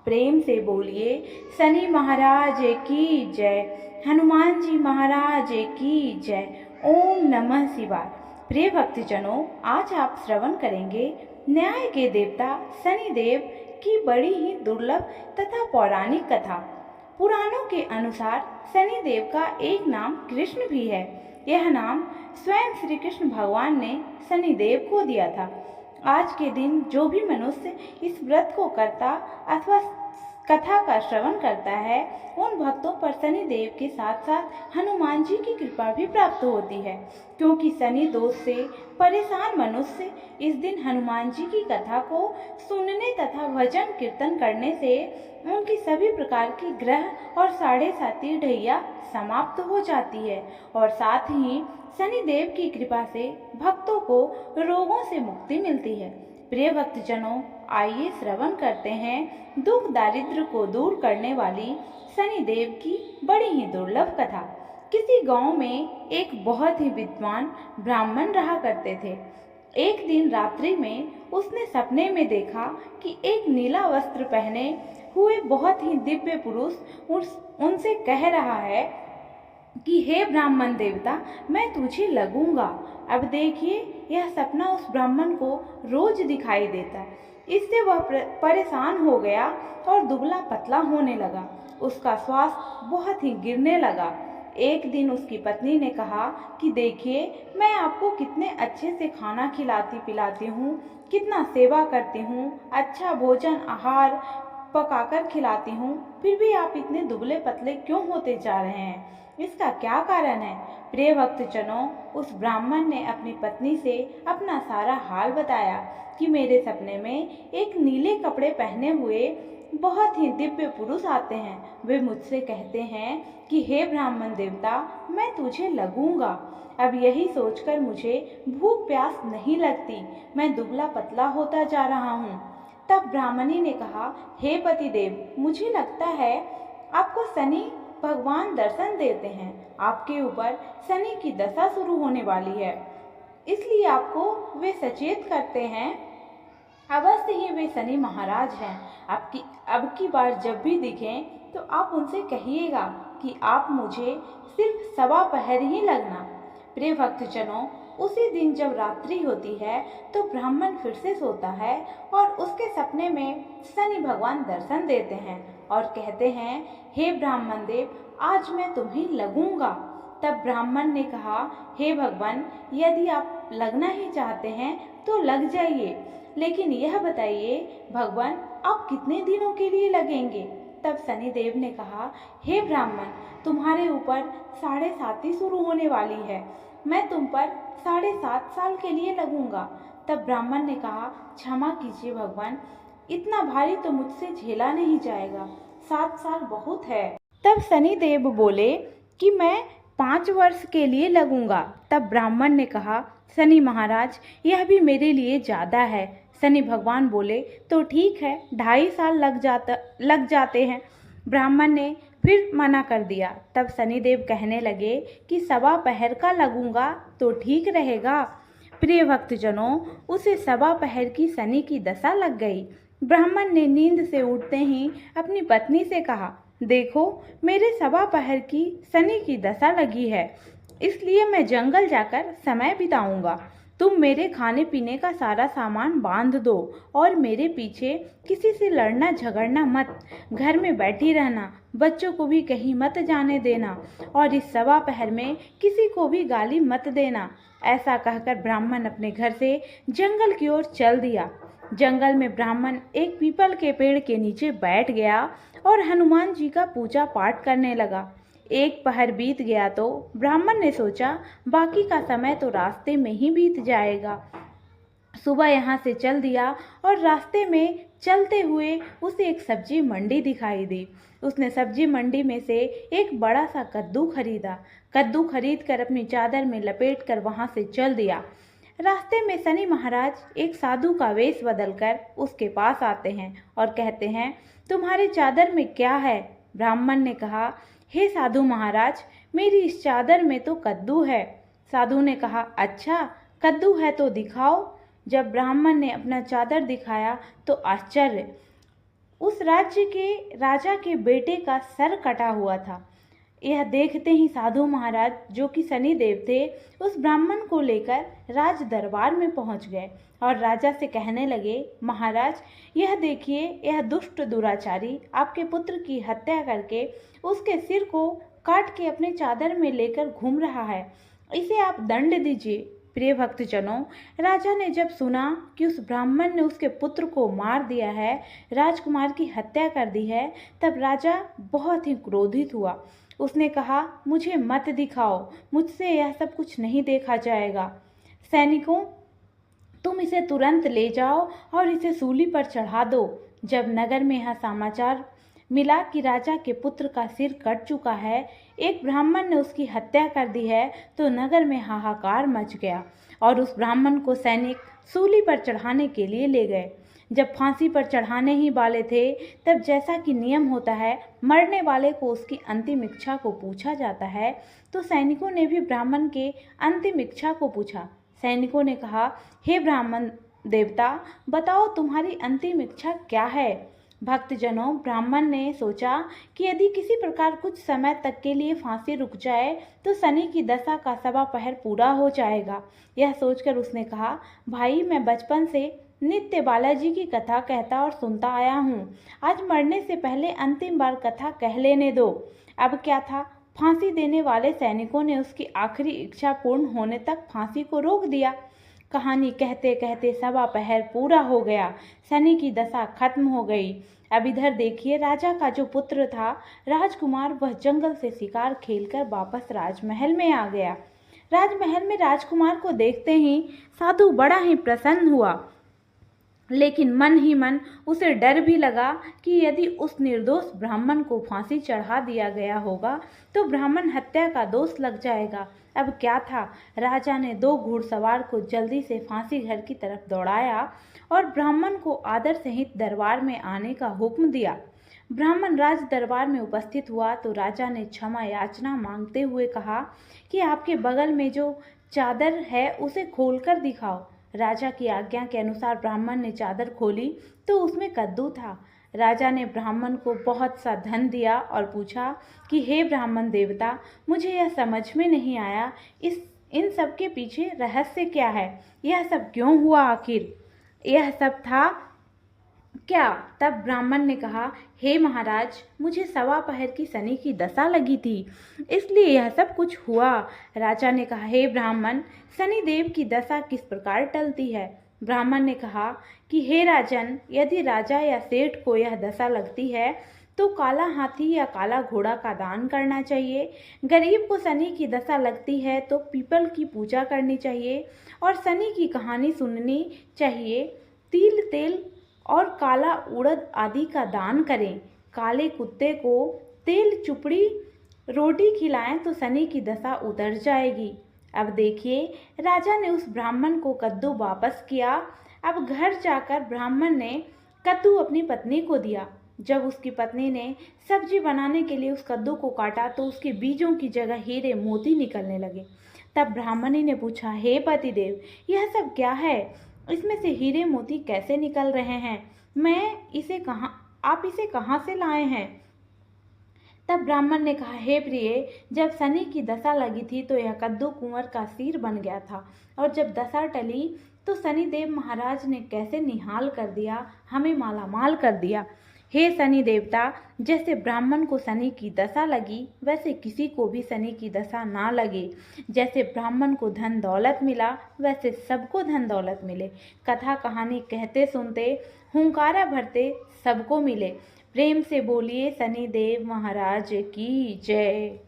प्रेम से बोलिए शनि महाराज की जय, हनुमान जी महाराज की जय। ओम नमः शिवाय। प्रिय भक्तजनों, आज आप श्रवण करेंगे न्याय के देवता शनिदेव की बड़ी ही दुर्लभ तथा पौराणिक कथा। पुराणों के अनुसार शनिदेव का एक नाम कृष्ण भी है। यह नाम स्वयं श्री कृष्ण भगवान ने शनिदेव को दिया था। आज के दिन जो भी मनुष्य इस व्रत को करता अथवा कथा का श्रवण करता है, उन भक्तों पर शनिदेव के साथ साथ हनुमान जी की कृपा भी प्राप्त होती है, क्योंकि शनि दोष से परेशान मनुष्य इस दिन हनुमान जी की कथा को सुनने तथा भजन कीर्तन करने से उनकी सभी प्रकार की ग्रह और साढ़े साती ढैया समाप्त हो जाती है और साथ ही शनिदेव की कृपा से भक्तों को रोगों से मुक्ति मिलती है। प्रिय भक्तजनों, आइए श्रवण करते हैं दुख दारिद्र को दूर करने वाली शनिदेव की बड़ी ही दुर्लभ कथा। किसी गांव में एक बहुत ही विद्वान ब्राह्मण रहा करते थे। एक दिन रात्रि में उसने सपने में देखा कि एक नीला वस्त्र पहने हुए बहुत ही दिव्य पुरुष उनसे कह रहा है कि हे ब्राह्मण देवता, मैं तुझे लगूंगा। अब देखिए, यह सपना उस ब्राह्मण को रोज दिखाई देता। इससे वह परेशान हो गया और दुबला पतला होने लगा। उसका स्वास्थ्य बहुत ही गिरने लगा। एक दिन उसकी पत्नी ने कहा कि देखिए, मैं आपको कितने अच्छे से खाना खिलाती पिलाती हूँ, कितना सेवा करती हूँ, अच्छा भोजन आहार पकाकर खिलाती हूँ, फिर भी आप इतने दुबले पतले क्यों होते जा रहे हैं? इसका क्या कारण है? प्रिय भक्तजनों, उस ब्राह्मण ने अपनी पत्नी से अपना सारा हाल बताया कि मेरे सपने में एक नीले कपड़े पहने हुए बहुत ही दिव्य पुरुष आते हैं। वे मुझसे कहते हैं कि हे ब्राह्मण देवता, मैं तुझे लगूंगा। अब यही सोचकर मुझे भूख प्यास नहीं लगती, मैं दुबला पतला होता जा रहा हूँ। तब ब्राह्मणी ने कहा, हे पतिदेव, मुझे लगता है आपको शनि भगवान दर्शन देते हैं। आपके ऊपर शनि की दशा शुरू होने वाली है, इसलिए आपको वे सचेत करते हैं। अवश्य ही वे शनि महाराज हैं। अब की बार जब भी दिखें तो आप उनसे कहिएगा कि आप मुझे सिर्फ सवा पहर ही लगना। प्रिय भक्तजनों, उसी दिन जब रात्रि होती है तो ब्राह्मण फिर से सोता है और उसके सपने में शनि भगवान दर्शन देते हैं और कहते हैं, हे ब्राह्मण देव, आज मैं तुम्हें लगूंगा। तब ब्राह्मण ने कहा, हे भगवान, यदि आप लगना ही चाहते हैं तो लग जाइए, लेकिन यह बताइए भगवान, आप कितने दिनों के लिए लगेंगे? तब शनिदेव ने कहा, हे ब्राह्मण, तुम्हारे ऊपर साढ़े साती शुरू होने वाली है, मैं तुम पर 7.5 साल के लिए लगूंगा। तब ब्राह्मण ने कहा, क्षमा कीजिए भगवान, इतना भारी तो मुझसे झेला नहीं जाएगा, 7 साल बहुत है। तब शनिदेव बोले कि मैं 5 वर्ष के लिए लगूंगा। तब ब्राह्मण ने कहा, शनि महाराज, यह भी मेरे लिए ज़्यादा है। शनि भगवान बोले, तो ठीक है, 2.5 साल लग जाते हैं। ब्राह्मण ने फिर मना कर दिया। तब शनिदेव कहने लगे कि सवा पहर का लगूंगा तो ठीक रहेगा। प्रिय भक्तजनों, उसे सवा पहर की शनि की दशा लग गई। ब्राह्मण ने नींद से उठते ही अपनी पत्नी से कहा, देखो, मेरे सवा पहर की शनि की दशा लगी है, इसलिए मैं जंगल जाकर समय बिताऊंगा। तुम मेरे खाने पीने का सारा सामान बांध दो और मेरे पीछे किसी से लड़ना झगड़ना मत। घर में बैठी रहना, बच्चों को भी कहीं मत जाने देना और इस सवा पहर में किसी को भी गाली मत देना। ऐसा कहकर ब्राह्मण अपने घर से जंगल की ओर चल दिया। जंगल में ब्राह्मण एक पीपल के पेड़ के नीचे बैठ गया और हनुमान जी का पूजा पाठ करने लगा। एक पहर बीत गया तो ब्राह्मण ने सोचा, बाकी का समय तो रास्ते में ही बीत जाएगा। सुबह यहाँ से चल दिया और रास्ते में चलते हुए उसे एक सब्जी मंडी दिखाई दी। उसने सब्जी मंडी में से एक बड़ा सा कद्दू खरीदा। कद्दू खरीद कर अपनी चादर में लपेट कर वहाँ से चल दिया। रास्ते में शनि महाराज एक साधु का वेश बदलकर उसके पास आते हैं और कहते हैं, तुम्हारे चादर में क्या है? ब्राह्मण ने कहा, हे साधु महाराज, मेरी इस चादर में तो कद्दू है। साधु ने कहा, अच्छा, कद्दू है तो दिखाओ। जब ब्राह्मण ने अपना चादर दिखाया तो आश्चर्य, उस राज्य के राजा के बेटे का सर कटा हुआ था। यह देखते ही साधु महाराज, जो कि शनिदेव थे, उस ब्राह्मण को लेकर राज दरबार में पहुंच गए और राजा से कहने लगे, महाराज, यह देखिए, यह दुष्ट दुराचारी आपके पुत्र की हत्या करके उसके सिर को काट के अपने चादर में लेकर घूम रहा है, इसे आप दंड दीजिए। प्रिय भक्तजनों, राजा ने जब सुना कि उस ब्राह्मण ने उसके पुत्र को मार दिया है, राजकुमार की हत्या कर दी है, तब राजा बहुत ही क्रोधित हुआ। उसने कहा, मुझे मत दिखाओ, मुझसे यह सब कुछ नहीं देखा जाएगा। सैनिकों, तुम इसे तुरंत ले जाओ और इसे सूली पर चढ़ा दो। जब नगर में यह समाचार मिला कि राजा के पुत्र का सिर कट चुका है, एक ब्राह्मण ने उसकी हत्या कर दी है, तो नगर में हाहाकार मच गया और उस ब्राह्मण को सैनिक सूली पर चढ़ाने के लिए ले गए। जब फांसी पर चढ़ाने ही वाले थे, तब जैसा कि नियम होता है, मरने वाले को उसकी अंतिम इच्छा को पूछा जाता है, तो सैनिकों ने भी ब्राह्मण के अंतिम इच्छा को पूछा। सैनिकों ने कहा, हे ब्राह्मण देवता, बताओ तुम्हारी अंतिम इच्छा क्या है। भक्तजनों, ब्राह्मण ने सोचा कि यदि किसी प्रकार कुछ समय तक के लिए फांसी रुक जाए तो शनि की दशा का 1.25 पहर पूरा हो जाएगा। यह सोचकर उसने कहा, भाई, मैं बचपन से नित्य बालाजी की कथा कहता और सुनता आया हूँ। आज मरने से पहले अंतिम बार कथा कह लेने दो। अब क्या था, फांसी देने वाले सैनिकों ने उसकी आखिरी इच्छा पूर्ण होने तक फांसी को रोक दिया। कहानी कहते कहते 1.25 पहर पूरा हो गया, शनि की दशा खत्म हो गई। अब इधर देखिए, राजा का जो पुत्र था राजकुमार, वह जंगल से शिकार खेलकर वापस राजमहल में आ गया। राजमहल में राजकुमार को देखते ही साधु बड़ा ही प्रसन्न हुआ, लेकिन मन ही मन उसे डर भी लगा कि यदि उस निर्दोष ब्राह्मण को फांसी चढ़ा दिया गया होगा तो ब्राह्मण हत्या का दोष लग जाएगा। अब क्या था, राजा ने 2 घुड़सवार को जल्दी से फांसी घर की तरफ दौड़ाया और ब्राह्मण को आदर सहित दरबार में आने का हुक्म दिया। ब्राह्मण राज दरबार में उपस्थित हुआ तो राजा ने क्षमा याचना मांगते हुए कहा कि आपके बगल में जो चादर है उसे खोलकर दिखाओ। राजा की आज्ञा के अनुसार ब्राह्मण ने चादर खोली तो उसमें कद्दू था। राजा ने ब्राह्मण को बहुत सा धन दिया और पूछा कि हे ब्राह्मण देवता, मुझे यह समझ में नहीं आया, इन सब के पीछे रहस्य क्या है, यह सब क्यों हुआ, आखिर यह सब था क्या। तब ब्राह्मण ने कहा, हे महाराज, मुझे 1.25 पहर की शनि की दशा लगी थी, इसलिए यह सब कुछ हुआ। राजा ने कहा, हे ब्राह्मण, शनिदेव की दशा किस प्रकार टलती है। ब्राह्मण ने कहा कि हे राजन, यदि राजा या सेठ को यह दशा लगती है तो काला हाथी या काला घोड़ा का दान करना चाहिए। गरीब को शनि की दशा लगती है तो पीपल की पूजा करनी चाहिए और शनि की कहानी सुननी चाहिए। तिल, तेल और काला उड़द आदि का दान करें। काले कुत्ते को तेल चुपड़ी रोटी खिलाएं तो शनि की दशा उतर जाएगी। अब देखिए, राजा ने उस ब्राह्मण को कद्दू वापस किया। अब घर जाकर ब्राह्मण ने कद्दू अपनी पत्नी को दिया। जब उसकी पत्नी ने सब्जी बनाने के लिए उस कद्दू को काटा तो उसके बीजों की जगह हीरे मोती निकलने लगे। तब ब्राह्मणी ने पूछा, हे पतिदेव, यह सब क्या है, इसमें से हीरे मोती कैसे निकल रहे हैं, आप इसे कहाँ से लाए हैं। तब ब्राह्मण ने कहा, हे प्रिय, जब शनि की दशा लगी थी तो यह कद्दू कुंवर का सिर बन गया था और जब दशा टली तो शनिदेव महाराज ने कैसे निहाल कर दिया, हमें मालामाल कर दिया। हे शनि देवता, जैसे ब्राह्मण को शनि की दशा लगी वैसे किसी को भी शनि की दशा ना लगे। जैसे ब्राह्मण को धन दौलत मिला वैसे सबको धन दौलत मिले। कथा कहानी कहते सुनते हुंकारा भरते सबको मिले। प्रेम से बोलिए शनिदेव महाराज की जय।